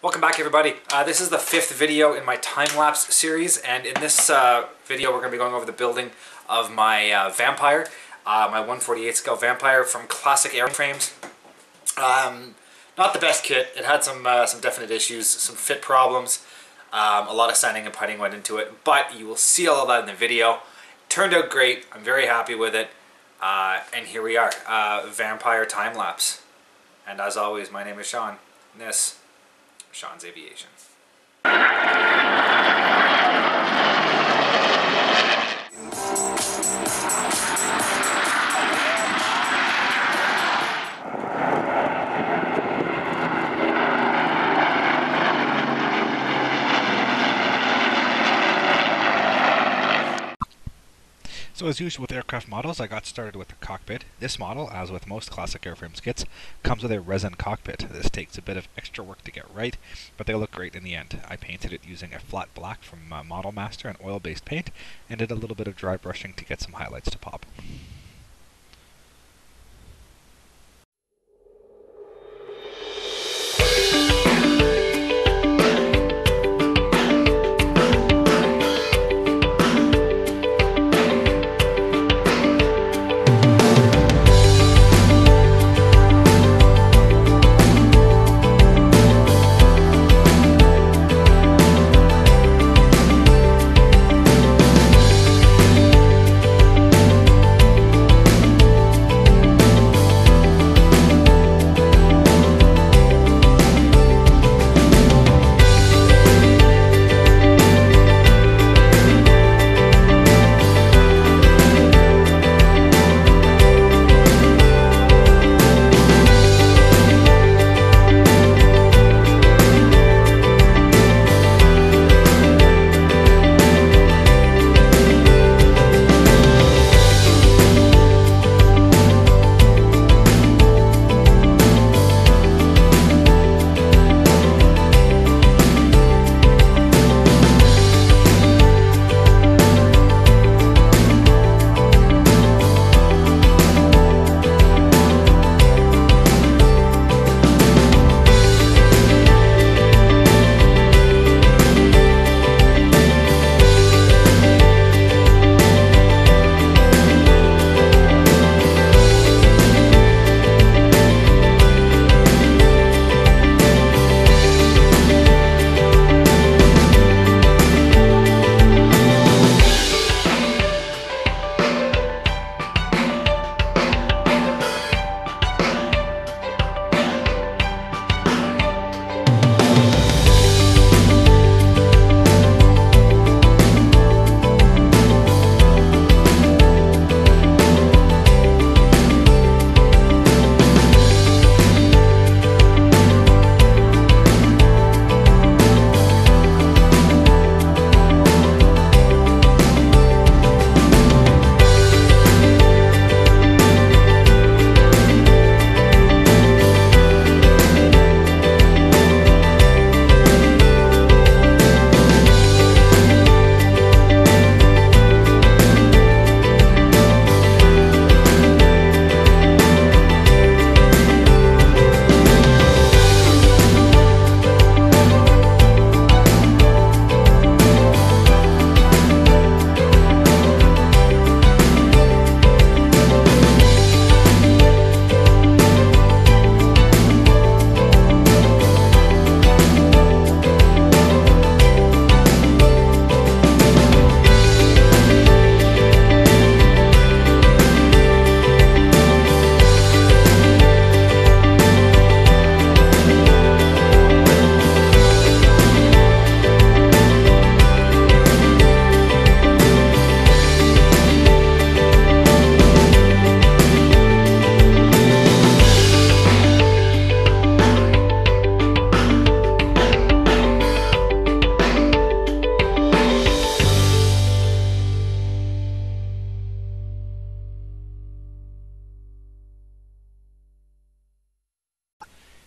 Welcome back, everybody. This is the 5th video in my time-lapse series, and in this video we're going to be going over the building of my Vampire, my 1/48 scale Vampire from Classic Airframes. Not the best kit. It had some definite issues, some fit problems, a lot of sanding and putting went into it, but you will see all of that in the video. Turned out great. I'm very happy with it, and here we are, Vampire Time-lapse. And as always, my name is Sean, and this Sean's Aviation. So as usual with aircraft models, I got started with the cockpit. This model, as with most Classic Airframes kits, comes with a resin cockpit. This takes a bit of extra work to get right, but they look great in the end. I painted it using a flat black from Model Master, an oil-based paint, and did a little bit of dry brushing to get some highlights to pop.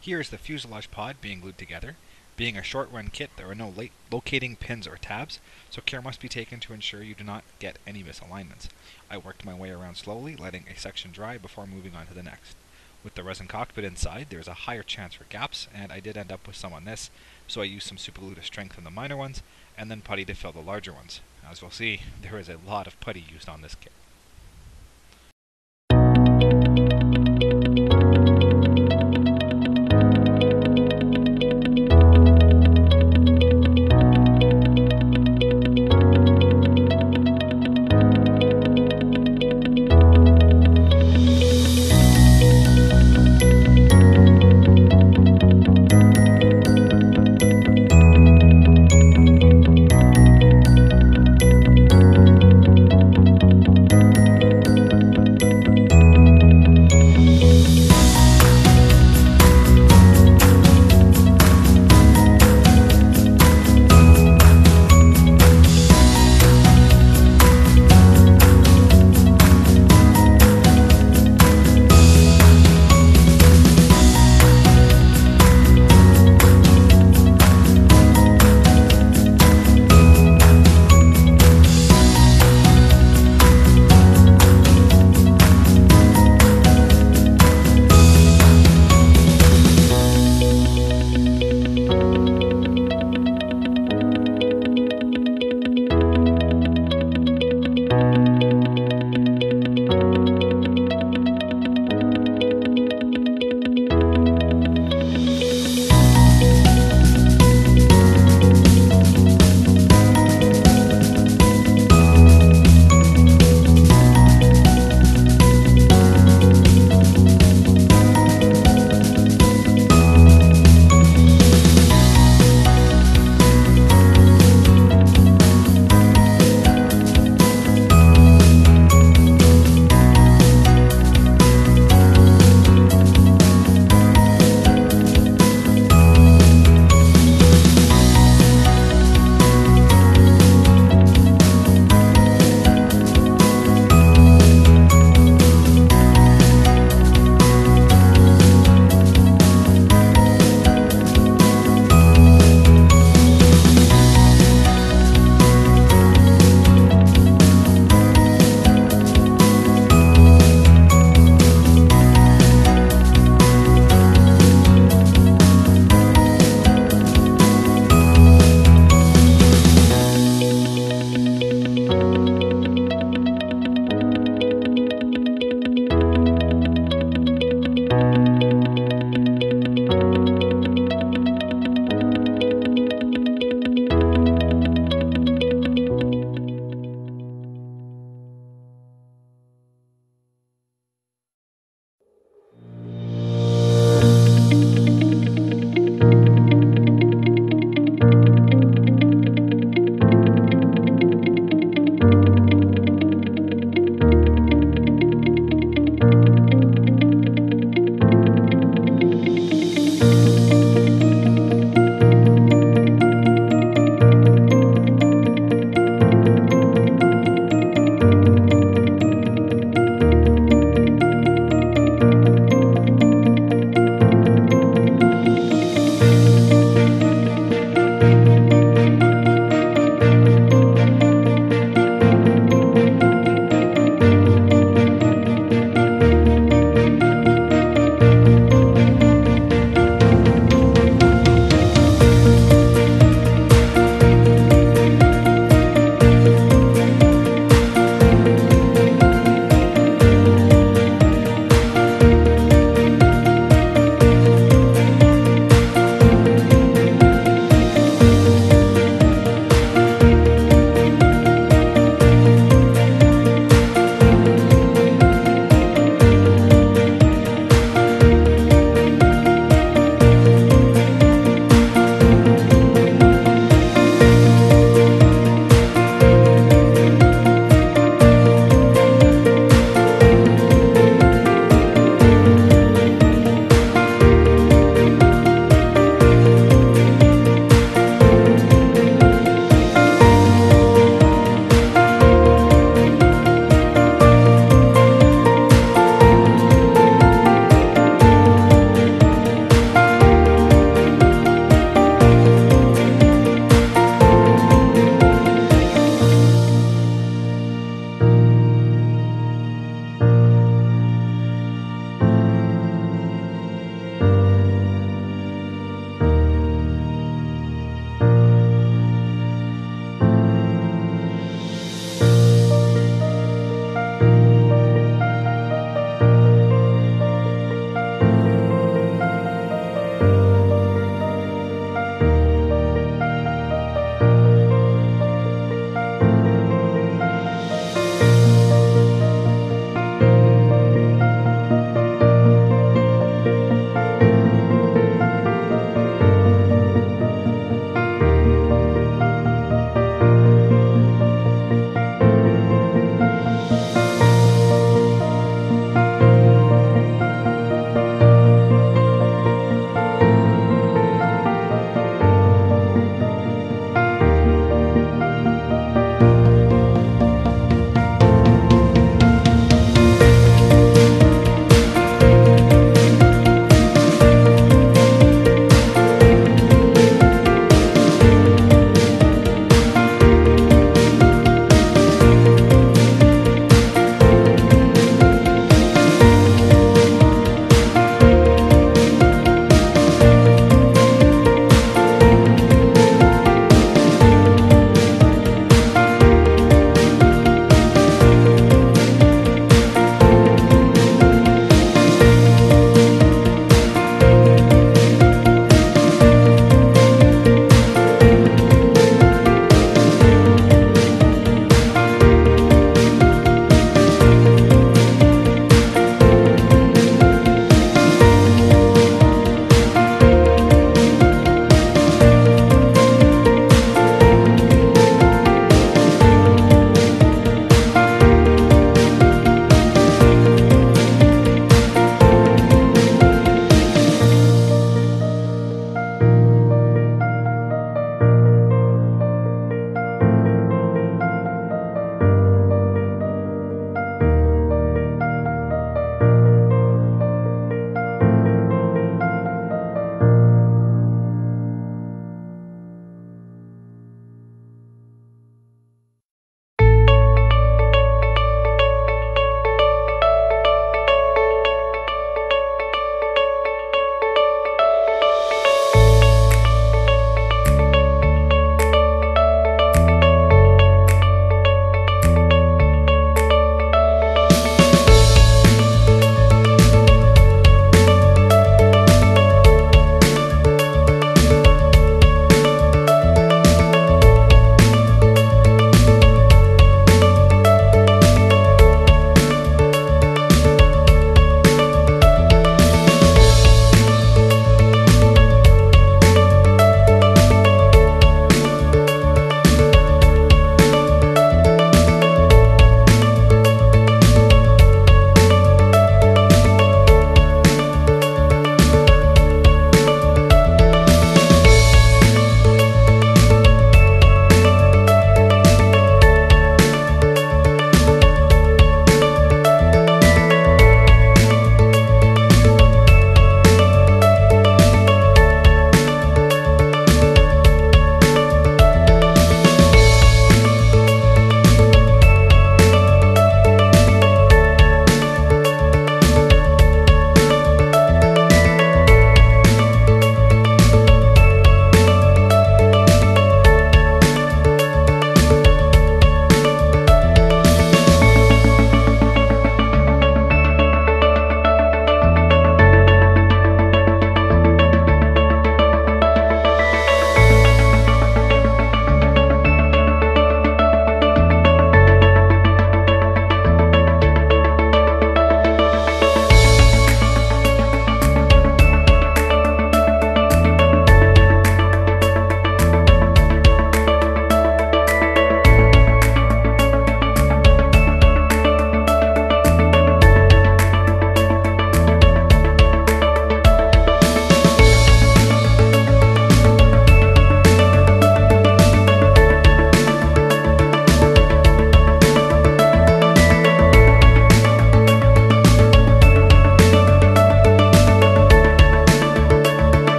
Here is the fuselage pod being glued together. Being a short-run kit, there are no locating pins or tabs, so care must be taken to ensure you do not get any misalignments. I worked my way around slowly, letting a section dry before moving on to the next. With the resin cockpit inside, there's a higher chance for gaps, and I did end up with some on this, so I used some super glue to strengthen the minor ones, and then putty to fill the larger ones. As you'll see, there is a lot of putty used on this kit.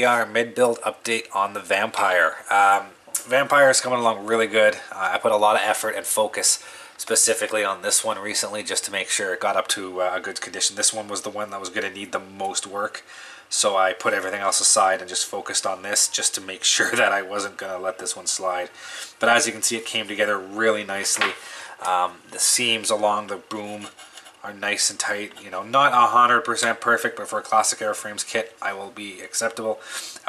we are, mid-build update on the Vampire. Vampire is coming along really good. I put a lot of effort and focus specifically on this one recently just to make sure it got up to a good condition. This one was the one that was going to need the most work, so I put everything else aside and just focused on this just to make sure that I wasn't going to let this one slide. But as you can see, it came together really nicely. The seams along the boom are nice and tight, you know, not 100% perfect, but for a Classic Airframes kit, I will be acceptable.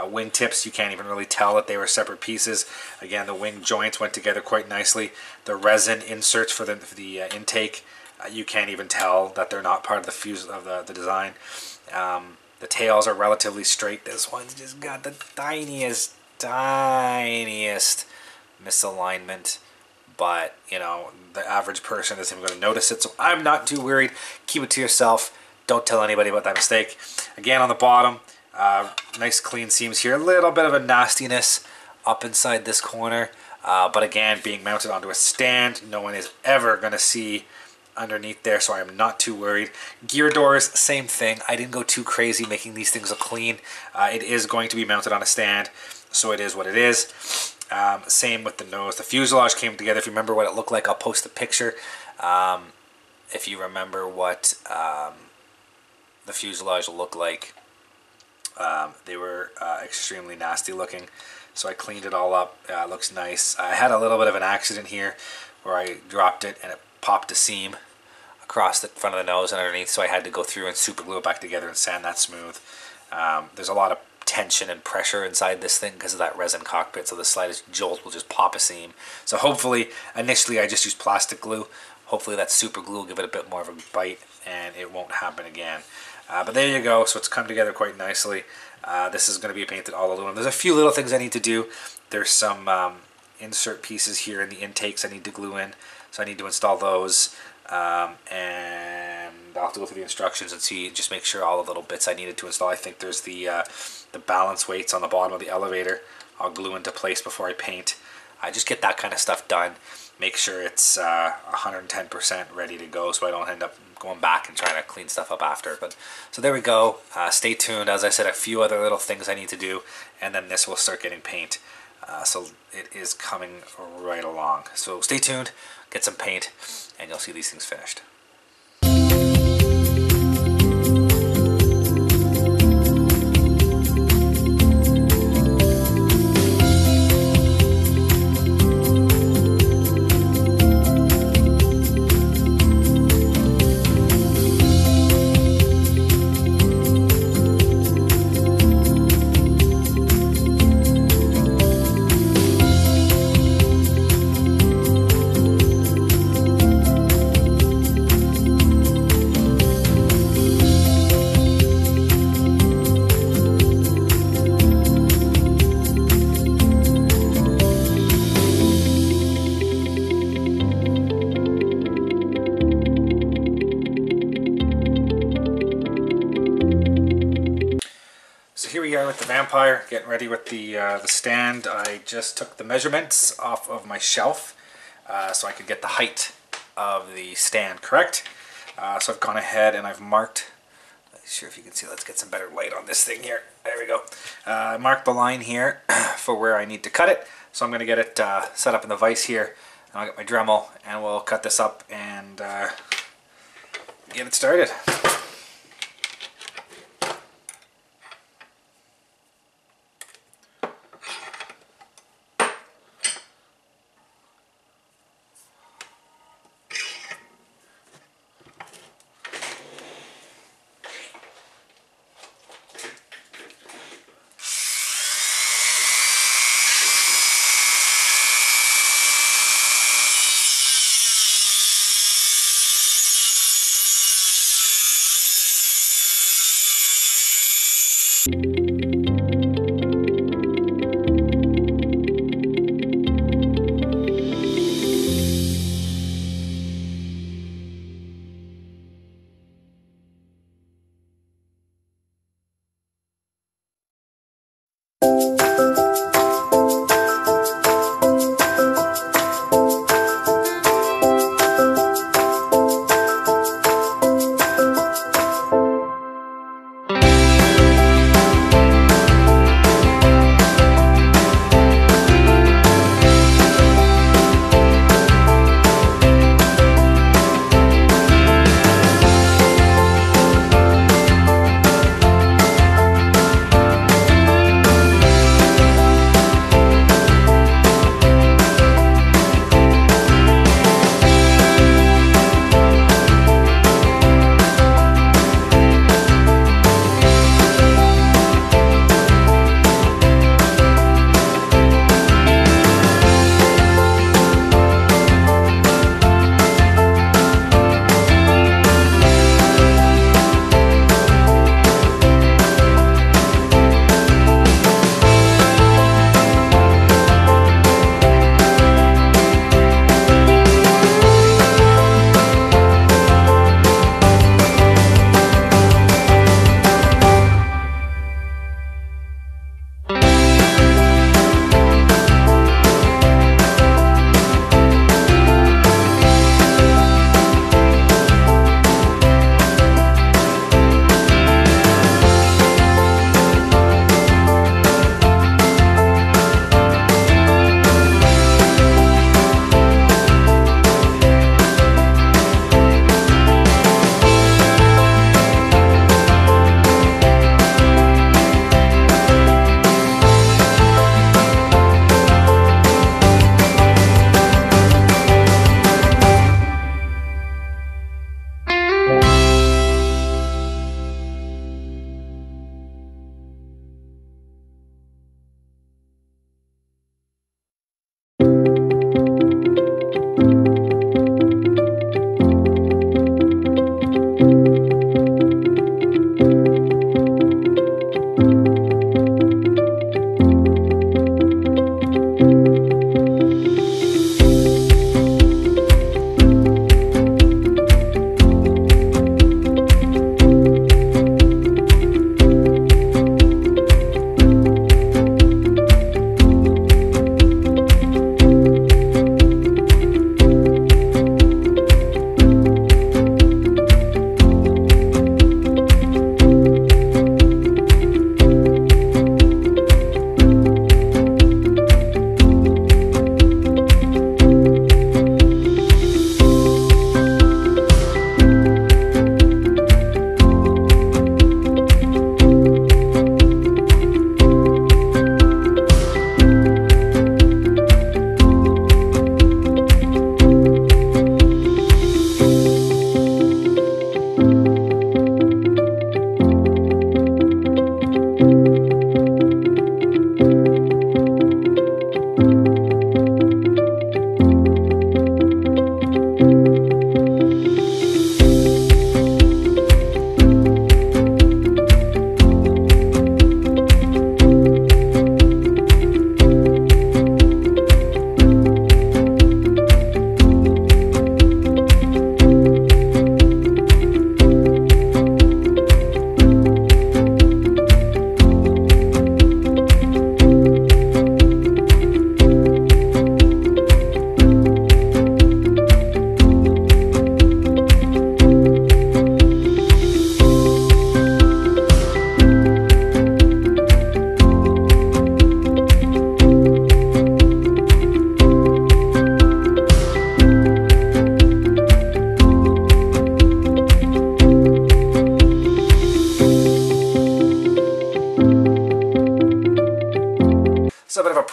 Wing tips, you can't even really tell that they were separate pieces. Again, the wing joints went together quite nicely. The resin inserts for the intake, you can't even tell that they're not part of the fuse of the design. The tails are relatively straight. This one's just got the tiniest misalignment. But, you know, the average person isn't even going to notice it, so I'm not too worried. Keep it to yourself. Don't tell anybody about that mistake. Again, on the bottom, nice clean seams here. A little bit of a nastiness up inside this corner. But again, being mounted onto a stand, no one is ever going to see underneath there, so I am not too worried. Gear doors, same thing. I didn't go too crazy making these things look clean. It is going to be mounted on a stand, so it is what it is. Same with the nose. The fuselage came together. If you remember what it looked like, I'll post a picture. If you remember what the fuselage looked like, they were extremely nasty looking. So I cleaned it all up. It looks nice. I had a little bit of an accident here where I dropped it and it popped a seam across the front of the nose and underneath. So I had to go through and super glue it back together and sand that smooth. There's a lot of tension and pressure inside this thing because of that resin cockpit, so the slightest jolt will just pop a seam. So hopefully, initially I just used plastic glue. Hopefully that super glue will give it a bit more of a bite and it won't happen again. But there you go, so it's come together quite nicely. This is going to be painted all aluminum. There's a few little things I need to do. There's some insert pieces here in the intakes I need to glue in, so I need to install those. And I'll have to go through the instructions and see, just make sure all the little bits I needed to install. I think there's the balance weights on the bottom of the elevator. I'll glue into place before I paint. I just get that kind of stuff done. Make sure it's 110% ready to go, so I don't end up going back and trying to clean stuff up after. But so there we go. Stay tuned. As I said, a few other little things I need to do, and then this will start getting paint. So it is coming right along. So stay tuned, get some paint, and you'll see these things finished. Here we are with the Vampire, getting ready with the stand. I just took the measurements off of my shelf so I could get the height of the stand correct. So I've gone ahead and I've marked, not sure if you can see, let's get some better light on this thing here. There we go. I marked the line here for where I need to cut it. So I'm going to get it set up in the vise here. And I'll get my Dremel and we'll cut this up and get it started.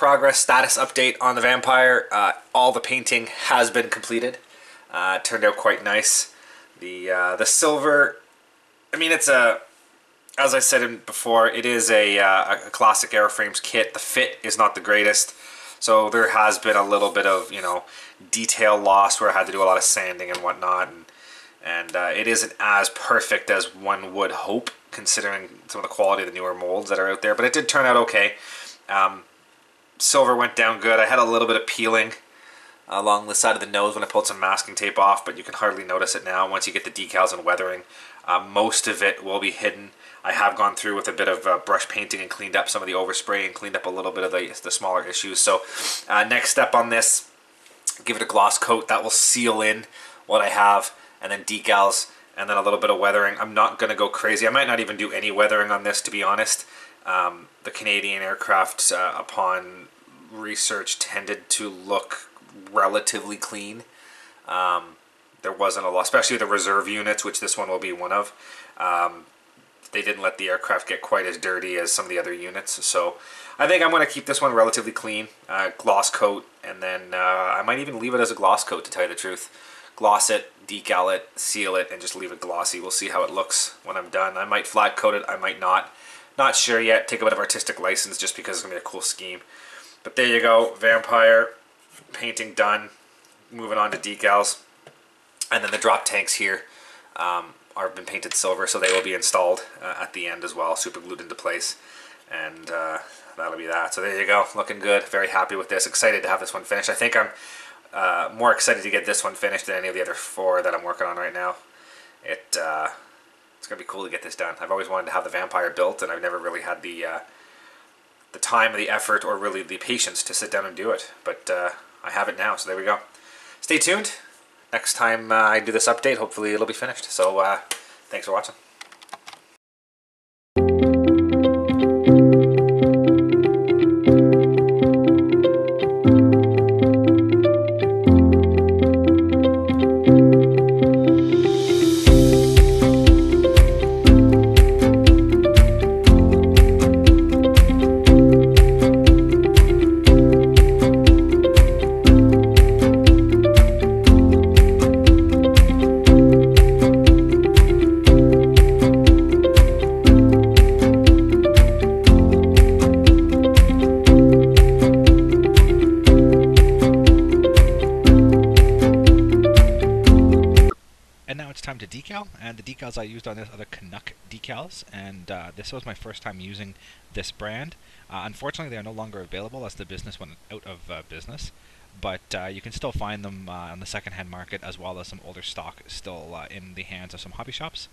progress status update on the Vampire. All the painting has been completed. It turned out quite nice. The silver, I mean, it's a, as I said before, it is a Classic Airframes kit. The fit is not the greatest, so there has been a little bit of, you know, detail loss where I had to do a lot of sanding and whatnot, and it isn't as perfect as one would hope, considering some of the quality of the newer molds that are out there, but it did turn out okay. Silver went down good. I had a little bit of peeling along the side of the nose when I pulled some masking tape off, but you can hardly notice it now once you get the decals and weathering. Most of it will be hidden. I have gone through with a bit of brush painting and cleaned up some of the overspray and cleaned up a little bit of the smaller issues. So next step on this, give it a gloss coat that will seal in what I have, and then decals, and then a little bit of weathering. I'm not going to go crazy. I might not even do any weathering on this, to be honest. The Canadian aircraft, upon research, tended to look relatively clean. There wasn't a lot, especially the reserve units, which this one will be one of. They didn't let the aircraft get quite as dirty as some of the other units, so I think I'm going to keep this one relatively clean. Gloss coat, and then I might even leave it as a gloss coat, to tell you the truth. Gloss it, decal it, seal it, and just leave it glossy. We'll see how it looks when I'm done. I might flat coat it, I might not. Not sure yet. Take a bit of artistic license just because it's going to be a cool scheme. But there you go, Vampire painting done. Moving on to decals. And then the drop tanks here are been painted silver, so they will be installed at the end as well, super glued into place. And that'll be that. So there you go, looking good. Very happy with this. Excited to have this one finished. I think I'm more excited to get this one finished than any of the other 4 that I'm working on right now. It's going to be cool to get this done. I've always wanted to have the Vampire built, and I've never really had the time or the effort or really the patience to sit down and do it. But I have it now, so there we go. Stay tuned. Next time I do this update, hopefully it'll be finished. So thanks for watching. Time to decal, and the decals I used on this are the Canuck decals, and this was my first time using this brand. Unfortunately, they are no longer available as the business went out of business, but you can still find them on the secondhand market, as well as some older stock still in the hands of some hobby shops.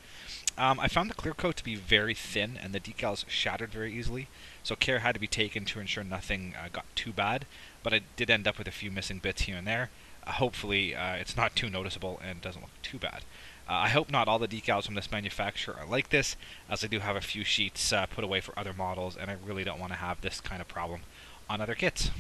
I found the clear coat to be very thin, and the decals shattered very easily, so care had to be taken to ensure nothing got too bad, but I did end up with a few missing bits here and there. Hopefully it's not too noticeable and doesn't look too bad. I hope not all the decals from this manufacturer are like this, as I do have a few sheets put away for other models, and I really don't want to have this kind of problem on other kits.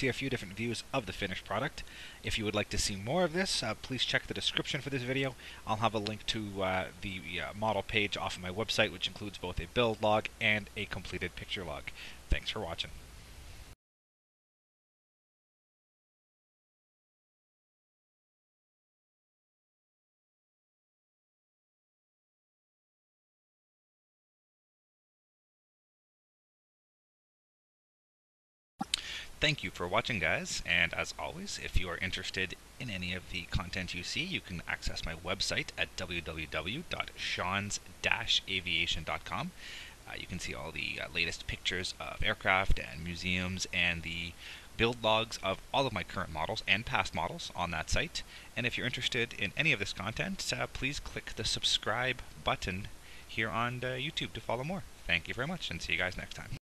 see a few different views of the finished product. If you would like to see more of this, please check the description for this video. I'll have a link to the model page off of my website, which includes both a build log and a completed picture log. Thanks for watching. Thank you for watching, guys, and as always, if you are interested in any of the content you see, you can access my website at www.seans-aviation.com. You can see all the latest pictures of aircraft and museums and the build logs of all of my current models and past models on that site. And if you're interested in any of this content, please click the subscribe button here on YouTube to follow more. Thank you very much, and see you guys next time.